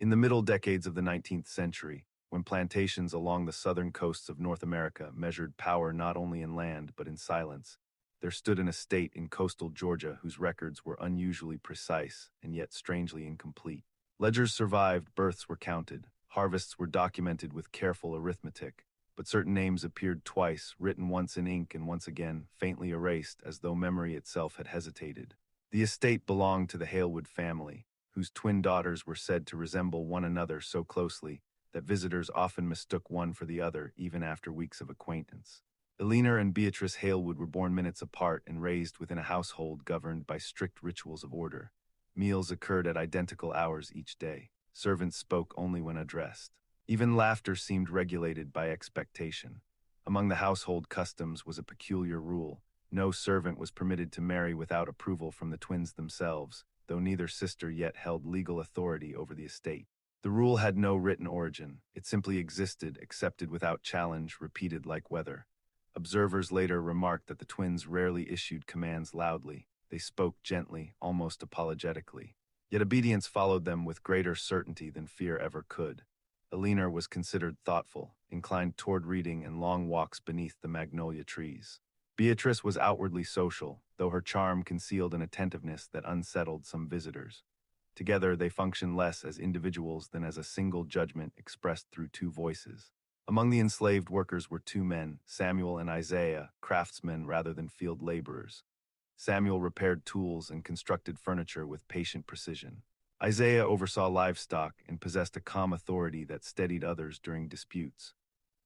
In the middle decades of the 19th century, when plantations along the southern coasts of North America measured power not only in land but in silence, there stood an estate in coastal Georgia whose records were unusually precise and yet strangely incomplete. Ledgers survived, births were counted, harvests were documented with careful arithmetic, but certain names appeared twice, written once in ink and once again, faintly erased as though memory itself had hesitated. The estate belonged to the Halewood family, whose twin daughters were said to resemble one another so closely that visitors often mistook one for the other even after weeks of acquaintance. Eleanor and Beatrice Halewood were born minutes apart and raised within a household governed by strict rituals of order. Meals occurred at identical hours each day. Servants spoke only when addressed. Even laughter seemed regulated by expectation. Among the household customs was a peculiar rule. No servant was permitted to marry without approval from the twins themselves, though neither sister yet held legal authority over the estate. The rule had no written origin. It simply existed, accepted without challenge, repeated like weather. Observers later remarked that the twins rarely issued commands loudly. They spoke gently, almost apologetically. Yet obedience followed them with greater certainty than fear ever could. Eleanor was considered thoughtful, inclined toward reading and long walks beneath the magnolia trees. Beatrice was outwardly social, though her charm concealed an attentiveness that unsettled some visitors. Together, they functioned less as individuals than as a single judgment expressed through two voices. Among the enslaved workers were two men, Samuel and Isaiah, craftsmen rather than field laborers. Samuel repaired tools and constructed furniture with patient precision. Isaiah oversaw livestock and possessed a calm authority that steadied others during disputes.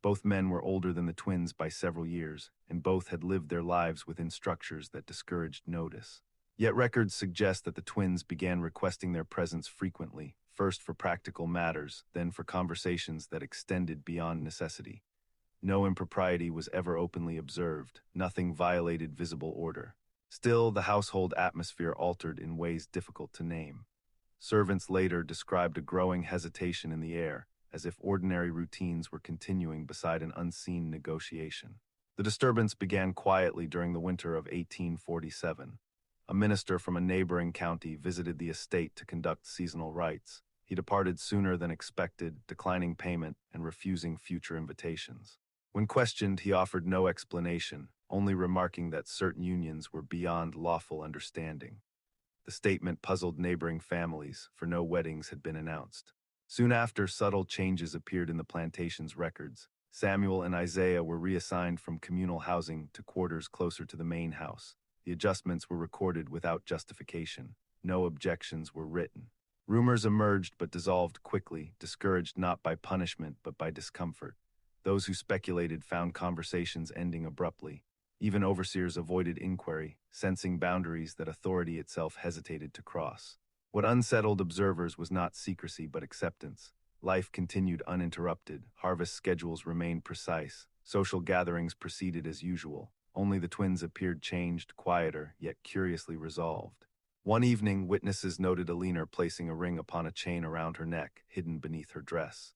Both men were older than the twins by several years, and both had lived their lives within structures that discouraged notice. Yet records suggest that the twins began requesting their presence frequently, first for practical matters, then for conversations that extended beyond necessity. No impropriety was ever openly observed, nothing violated visible order. Still, the household atmosphere altered in ways difficult to name. Servants later described a growing hesitation in the air, as if ordinary routines were continuing beside an unseen negotiation. The disturbance began quietly during the winter of 1847. A minister from a neighboring county visited the estate to conduct seasonal rites. He departed sooner than expected, declining payment and refusing future invitations. When questioned, he offered no explanation, only remarking that certain unions were beyond lawful understanding. The statement puzzled neighboring families, for no weddings had been announced. Soon after, subtle changes appeared in the plantation's records. Samuel and Isaiah were reassigned from communal housing to quarters closer to the main house. The adjustments were recorded without justification. No objections were written. Rumors emerged but dissolved quickly, discouraged not by punishment but by discomfort. Those who speculated found conversations ending abruptly. Even overseers avoided inquiry, sensing boundaries that authority itself hesitated to cross. What unsettled observers was not secrecy but acceptance. Life continued uninterrupted, harvest schedules remained precise, social gatherings proceeded as usual. Only the twins appeared changed, quieter, yet curiously resolved. One evening, witnesses noted Eleanor placing a ring upon a chain around her neck, hidden beneath her dress.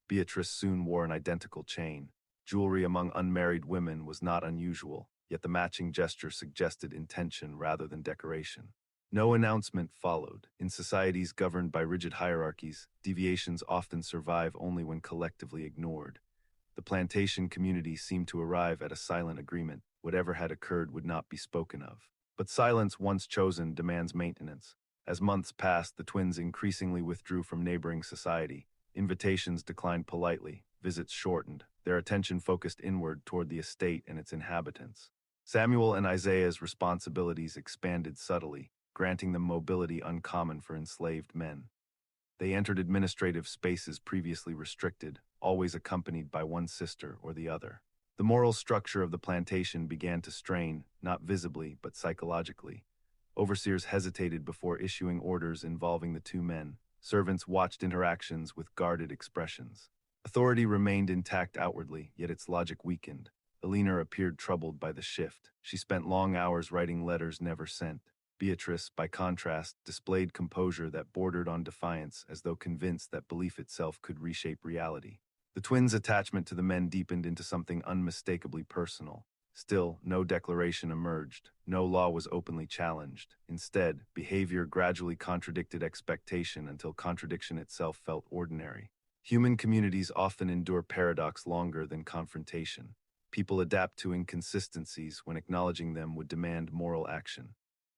Beatrice soon wore an identical chain. Jewelry among unmarried women was not unusual, yet the matching gesture suggested intention rather than decoration. No announcement followed. In societies governed by rigid hierarchies, deviations often survive only when collectively ignored. The plantation community seemed to arrive at a silent agreement. Whatever had occurred would not be spoken of. But silence once chosen demands maintenance. As months passed, the twins increasingly withdrew from neighboring society. Invitations declined politely, visits shortened, their attention focused inward toward the estate and its inhabitants. Samuel and Isaiah's responsibilities expanded subtly, granting them mobility uncommon for enslaved men. They entered administrative spaces previously restricted, always accompanied by one sister or the other. The moral structure of the plantation began to strain, not visibly but psychologically. Overseers hesitated before issuing orders involving the two men. Servants watched interactions with guarded expressions. Authority remained intact outwardly, yet its logic weakened. Eleanor appeared troubled by the shift. She spent long hours writing letters never sent. Beatrice, by contrast, displayed composure that bordered on defiance, as though convinced that belief itself could reshape reality. The twins' attachment to the men deepened into something unmistakably personal. Still, no declaration emerged. No law was openly challenged. Instead, behavior gradually contradicted expectation until contradiction itself felt ordinary. Human communities often endure paradox longer than confrontation. People adapt to inconsistencies when acknowledging them would demand moral action.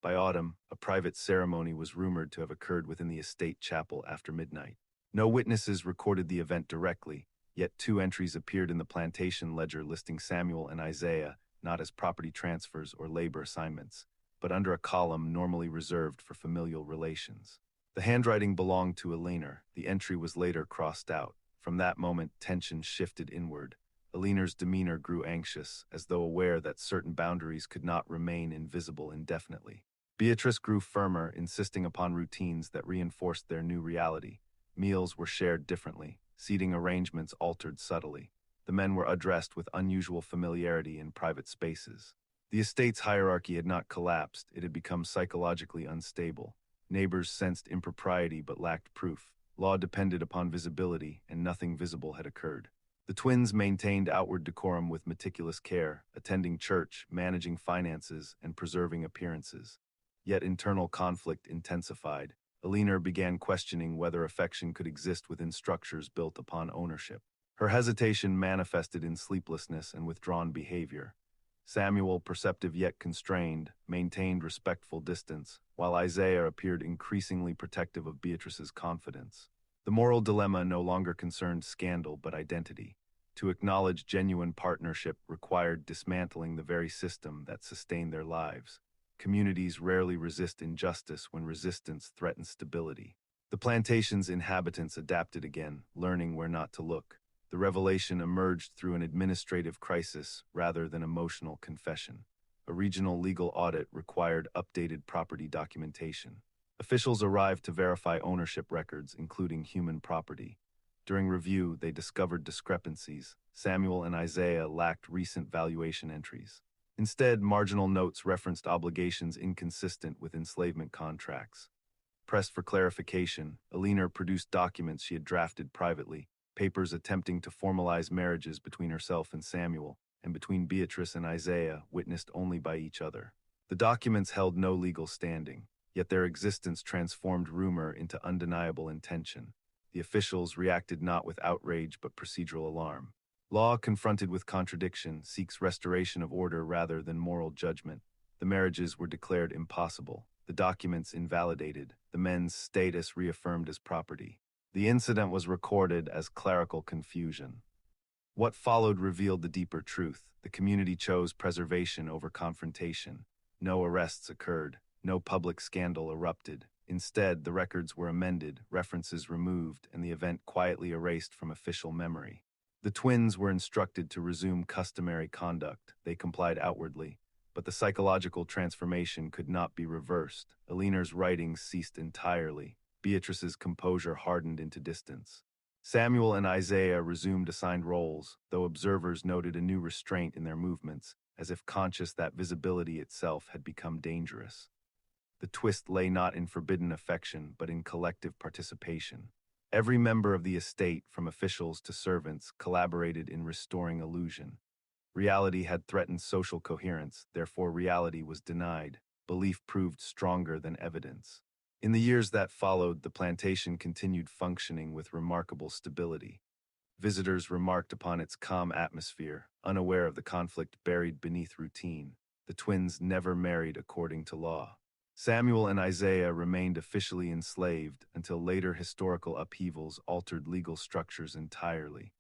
By autumn, a private ceremony was rumored to have occurred within the estate chapel after midnight. No witnesses recorded the event directly, yet two entries appeared in the plantation ledger listing Samuel and Isaiah not as property transfers or labor assignments, but under a column normally reserved for familial relations. The handwriting belonged to Eleanor. The entry was later crossed out. From that moment, tension shifted inward. Eleanor's demeanor grew anxious, as though aware that certain boundaries could not remain invisible indefinitely. Beatrice grew firmer, insisting upon routines that reinforced their new reality. Meals were shared differently. Seating arrangements altered subtly. The men were addressed with unusual familiarity in private spaces. The estate's hierarchy had not collapsed, it had become psychologically unstable. Neighbors sensed impropriety but lacked proof. Law depended upon visibility, and nothing visible had occurred. The twins maintained outward decorum with meticulous care, attending church, managing finances, and preserving appearances. Yet internal conflict intensified. Eleanor began questioning whether affection could exist within structures built upon ownership. Her hesitation manifested in sleeplessness and withdrawn behavior. Samuel, perceptive yet constrained, maintained respectful distance, while Isaiah appeared increasingly protective of Beatrice's confidence. The moral dilemma no longer concerned scandal but identity. To acknowledge genuine partnership required dismantling the very system that sustained their lives. Communities rarely resist injustice when resistance threatens stability. The plantation's inhabitants adapted again, learning where not to look. The revelation emerged through an administrative crisis rather than emotional confession. A regional legal audit required updated property documentation. Officials arrived to verify ownership records, including human property. During review, they discovered discrepancies. Samuel and Isaiah lacked recent valuation entries. Instead, marginal notes referenced obligations inconsistent with enslavement contracts. Pressed for clarification, Eleanor produced documents she had drafted privately, papers attempting to formalize marriages between herself and Samuel, and between Beatrice and Isaiah, witnessed only by each other. The documents held no legal standing, yet their existence transformed rumor into undeniable intention. The officials reacted not with outrage but procedural alarm. Law, confronted with contradiction, seeks restoration of order rather than moral judgment. The marriages were declared impossible, the documents invalidated, the men's status reaffirmed as property. The incident was recorded as clerical confusion. What followed revealed the deeper truth. The community chose preservation over confrontation. No arrests occurred. No public scandal erupted. Instead, the records were amended, references removed, and the event quietly erased from official memory. The twins were instructed to resume customary conduct. They complied outwardly, but the psychological transformation could not be reversed. Eleanor's writings ceased entirely. Beatrice's composure hardened into distance. Samuel and Isaiah resumed assigned roles, though observers noted a new restraint in their movements, as if conscious that visibility itself had become dangerous. The twist lay not in forbidden affection, but in collective participation. Every member of the estate, from officials to servants, collaborated in restoring illusion. Reality had threatened social coherence, therefore reality was denied. Belief proved stronger than evidence. In the years that followed, the plantation continued functioning with remarkable stability. Visitors remarked upon its calm atmosphere, unaware of the conflict buried beneath routine. The twins never married according to law. Samuel and Isaiah remained officially enslaved until later historical upheavals altered legal structures entirely.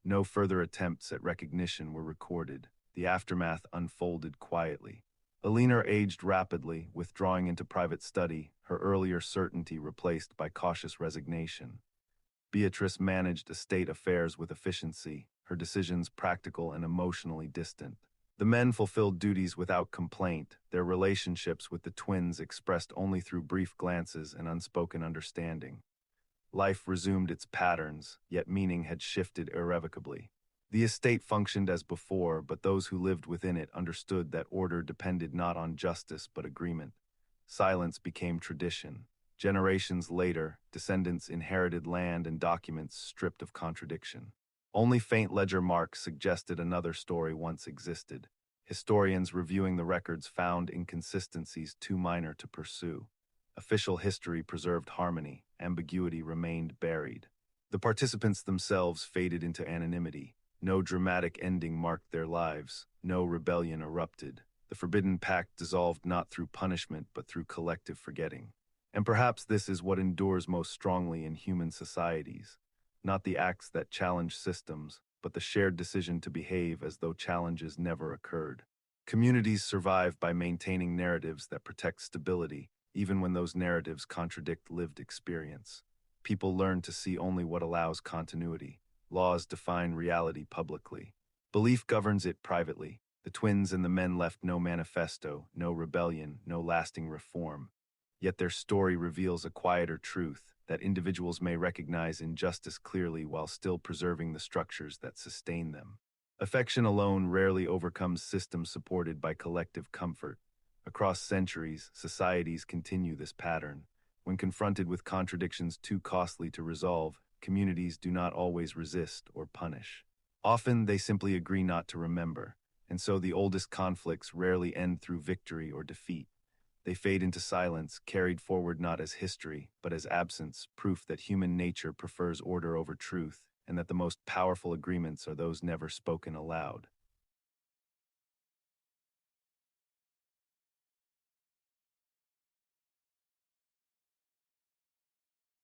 No further attempts at recognition were recorded. The aftermath unfolded quietly. Eleanor aged rapidly, withdrawing into private study, her earlier certainty replaced by cautious resignation. Beatrice managed estate affairs with efficiency, her decisions practical and emotionally distant. The men fulfilled duties without complaint, their relationships with the twins expressed only through brief glances and unspoken understanding. Life resumed its patterns, yet meaning had shifted irrevocably. The estate functioned as before, but those who lived within it understood that order depended not on justice but agreement. Silence became tradition. Generations later, descendants inherited land and documents stripped of contradiction. Only faint ledger marks suggested another story once existed. Historians reviewing the records found inconsistencies too minor to pursue. Official history preserved harmony, ambiguity remained buried. The participants themselves faded into anonymity. No dramatic ending marked their lives, no rebellion erupted. The forbidden pact dissolved not through punishment but through collective forgetting. And perhaps this is what endures most strongly in human societies. Not the acts that challenge systems, but the shared decision to behave as though challenges never occurred. Communities survive by maintaining narratives that protect stability, even when those narratives contradict lived experience. People learn to see only what allows continuity. Laws define reality publicly. Belief governs it privately. The twins and the men left no manifesto, no rebellion, no lasting reform. Yet their story reveals a quieter truth, that individuals may recognize injustice clearly while still preserving the structures that sustain them. Affection alone rarely overcomes systems supported by collective comfort. Across centuries, societies continue this pattern. When confronted with contradictions too costly to resolve, communities do not always resist or punish. Often they simply agree not to remember, and so the oldest conflicts rarely end through victory or defeat. They fade into silence, carried forward not as history, but as absence, proof that human nature prefers order over truth, and that the most powerful agreements are those never spoken aloud.